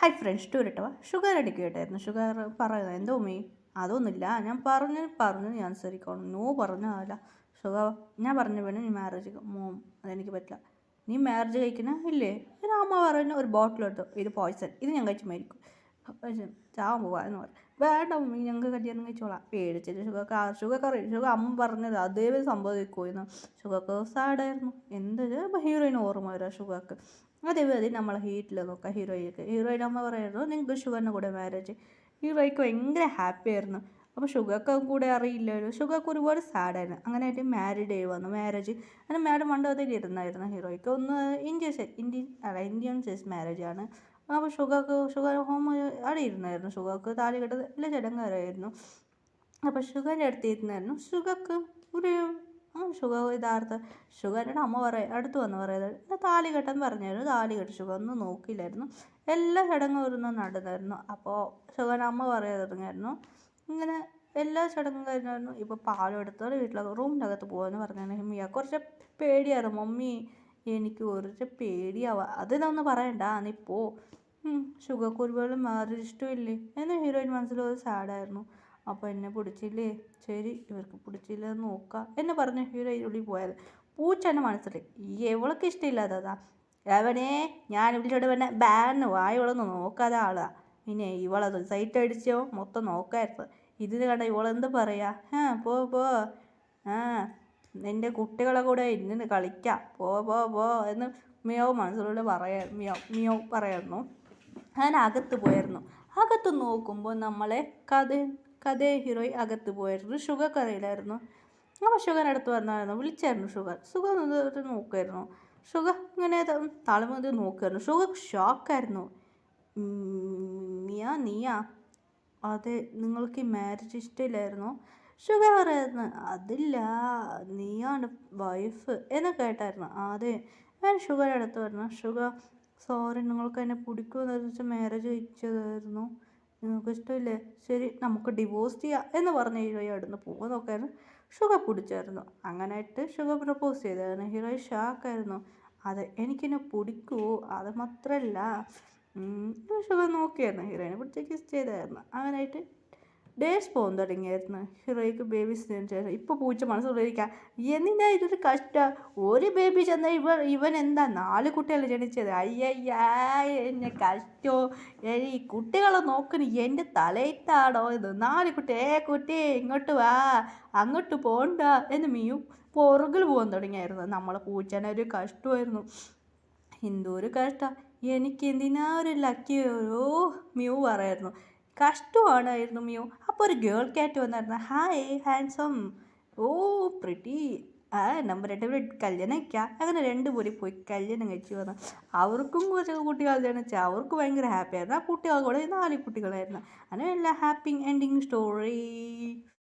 Hi friends ടൂരിട്ടവ sugar അടിക്കുകയായിട്ടായിരുന്നു. Sugar പറയുന്നത് എന്തോ ഉമ്മി അതൊന്നുമില്ല, ഞാൻ പറഞ്ഞു നീ അനുസരിക്കണം. നോ പറഞ്ഞല്ല ഷുഗർ. ഞാൻ പറഞ്ഞു വേണം നീ മാരേജ് മോം, അതെനിക്ക് പറ്റില്ല. നീ മാരേജ് കഴിക്കണ ഇല്ലേ? പിന്നെ അമ്മ പറയുന്ന ഒരു ബോട്ടിൽ എടുത്തു, ഇത് പോയ്സൺ, ഇത് ഞാൻ കഴിച്ച് മരിക്കും, ചാവാൻ പോവാന്ന് പറഞ്ഞു. വേണ്ട ഉമ്മി, ഞങ്ങൾക്ക് കല്യാണം കഴിച്ചോളാം. പേടിച്ചിട്ട് ഷുഗർ അമ്മ പറഞ്ഞത് അതേ സംഭവിക്കുമായിരുന്നു. ഷുഗർക്ക് സാഡായിരുന്നു. എന്തൊരു ഹീറോയിന് ഓർമ്മ വരാം ഷുഗർക്ക്. അതേപോലെ നമ്മളെ ഹീറ്റിൽ നോക്കാം ഹീറോയിൻ അമ്മ പറയുന്നു നിങ്ങൾക്ക് ഷുഗറിൻ്റെ കൂടെ മാരേജ്. ഹീറോയ്ക്ക് ഭയങ്കര ഹാപ്പി ആയിരുന്നു. അപ്പോൾ ഷുഗർക്ക് കൂടെ അറിയില്ലല്ലോ, ഷുഗർക്ക് ഒരുപാട് സാഡായിരുന്നു. അങ്ങനെ ആയിട്ട് മാരീഡ് ഡേ വന്നു, മാരേജ്. അങ്ങനെ മാഡം മണ്ഡപത്തിൽ ഇരുന്നായിരുന്നു. ഹീറോയ്ക്ക് ഒന്ന് ഇന്ത്യൻ സൈസ് മാരേജ് ആണ്. അപ്പോൾ ഷുഗർ ഹോം അവിടെ ഇരുന്നായിരുന്നു. ഷുഗർക്ക് താലി കെട്ടത് എല്ലാ ചടങ്ങായിരുന്നു. അപ്പോൾ ഷുഗറിൻ്റെ അടുത്ത് ഇരുന്നായിരുന്നു. ഷുഗർക്ക് ഒരു ഷുഗറിൻ്റെ അമ്മ അടുത്ത് വന്ന് പറയുന്നത് താലി കെട്ടാൻ പറഞ്ഞായിരുന്നു. താലി കെട്ടി ഷുഗർ ഒന്നും നോക്കിയില്ലായിരുന്നു. എല്ലാ ചടങ്ങും നടന്നായിരുന്നു. അപ്പോൾ ഷുഗറിൻ്റെ അമ്മ പറയാൻ തുടങ്ങിയായിരുന്നു, ഇങ്ങനെ എല്ലാ ചടങ്ങും കഴിഞ്ഞായിരുന്നു. ഇപ്പോൾ പാലും എടുത്തോടെ വീട്ടിലൊക്കെ റൂമിനകത്ത് പോകുമെന്ന് പറഞ്ഞാണ്. ഹിമിയ കുറച്ച് പേടിയായിരുന്നു. മമ്മി എനിക്ക് കുറച്ച് പേടിയാവുക, അതിനൊന്നും പറയണ്ട നീ പോ. ഷുഗർക്ക് ഒരുപാട് മാറി ഇഷ്ടമില്ലേ എന്ന് ഹീറോയിൻ മനസ്സിലൊരു സാഡായിരുന്നു. അപ്പോൾ എന്നെ പിടിച്ചില്ലേ, ശരി ഇവർക്ക് പിടിച്ചില്ല എന്ന് നോക്കാം എന്ന് പറഞ്ഞ ഹീറോയിൻ ഉള്ളിൽ പോയത്. പൂച്ച എൻ്റെ മനസ്സിൽ എവൾക്ക് ഇഷ്ടമില്ലാത്തതാ. അവനെ ഞാൻ വിളിച്ചോട്ട് പിന്നെ ബാന്ന് വായവളൊന്നും നോക്കാതെ ആളാ. പിന്നെ ഇവളത് സൈറ്റ് അടിച്ചോ മൊത്തം നോക്കായിരുന്നു. ഇതിന് കണ്ട ഇവളെന്ത് പറയാ, പോ നിൻ്റെ കുട്ടികളെ കൂടെ ഇന്ന് കളിക്കാം, പോ എന്ന് മിയാവ് മനസ്സിലൂടെ മിയാവ് പറയായിരുന്നു. അങ്ങനെ അകത്ത് പോയായിരുന്നു. അകത്ത് നോക്കുമ്പോൾ നമ്മളെ കഥ ഹീറോയി അകത്ത് പോയായിരുന്നു. ഷുഗർ കറിയിലായിരുന്നു. അപ്പോൾ ഷുഗർ അടുത്ത് വന്നായിരുന്നു, വിളിച്ചായിരുന്നു. ഷുഗർ നോക്കുമായിരുന്നു. ഷുഗർ ഇങ്ങനെ തളമുതി നോക്കുമായിരുന്നു. ഷുഗർ ഷോക്കായിരുന്നു. നീയാ അതെ, നിങ്ങൾക്ക് ഈ മാരേജ് ഇഷ്ടമില്ലായിരുന്നു? ഷുഗർ പറയായിരുന്നു, അതില്ല നീയാണ് വൈഫ് എന്ന് കേട്ടായിരുന്നു. അതെ, ഞാൻ ഷുഗർ അടുത്ത് പറഞ്ഞു. ഷുഗർ സോറി, നിങ്ങൾക്ക് എന്നെ പിടിക്കുമെന്ന് വെച്ചാൽ മാരേജ് കഴിച്ചതായിരുന്നു. നിങ്ങൾക്ക് ഇഷ്ടമില്ലേ? ശരി നമുക്ക് ഡിവോഴ്സ് ചെയ്യാം എന്ന് പറഞ്ഞ് ഹീറോയി അവിടുന്ന് പോകുക നോക്കായിരുന്നു. ഷുഗർ പിടിച്ചായിരുന്നു. അങ്ങനെയായിട്ട് ഷുഗർ പ്രപ്പോസ് ചെയ്തായിരുന്നു. ഹീറോയി ഷാക്കായിരുന്നു. അത് എനിക്കെന്നെ പിടിക്കുമോ, അത് മാത്രമല്ല ഷുഗർ നോക്കിയായിരുന്നു. ഹീറോയിനെ പിടിച്ച് കിസ് ചെയ്തായിരുന്നു. അങ്ങനെയായിട്ട് ഡേയ്സ് പോകാൻ തുടങ്ങിയായിരുന്നു. ഹീറോയ്ക്ക് ബേബി ജനിച്ചായിരുന്നു. ഇപ്പോൾ പൂച്ച മനസ്സിലിരിക്കുക, എന്തിനാ ഇതൊരു കഷ്ടം, ഒരു ബേബി ചെന്നാൽ ഇവൻ എന്താ 4 കുട്ടികൾ ജനിച്ചത്, അയ്യയ്യാ എന്നെ കഷ്ടോ, ഈ കുട്ടികളെ നോക്കുന്ന എൻ്റെ തലയിട്ടാണോ ഇത്, 4 കുട്ടി, കുട്ടി ഇങ്ങോട്ട് വാ, അങ്ങോട്ട് പോണ്ട എന്ന് മിയു പുറകിൽ പോകാൻ തുടങ്ങിയായിരുന്നു. നമ്മളെ പൂച്ചനെ ഒരു കഷ്ടമായിരുന്നു. എന്തോ ഒരു കഷ്ടം, എനിക്ക് എന്തിനാ ഒരു ലക്കിയോ മിയു പറയായിരുന്നു. കഷ്ടമാണായിരുന്നു മിയു. അപ്പോൾ ഒരു ഗേൾ ക്യാറ്റ് വന്നായിരുന്നു. ഹായ് ഹാൻസം, ഓ പ്രിറ്റി, നമ്മൾ 2 പേരും കല്യാണം കഴിക്കാം. അങ്ങനെ 2 പേരും പോയി കല്യാണം കഴിച്ചു വന്നു. അവർക്കും കുറച്ച് കുട്ടികൾ ജനിച്ചു. അവർക്ക് ഭയങ്കര ഹാപ്പി ആയിരുന്നു. ആ കുട്ടികൾ കൂടെ 4 കുട്ടികളായിരുന്നു. അങ്ങനെ എല്ലാ ഹാപ്പി എൻഡിങ് സ്റ്റോറി.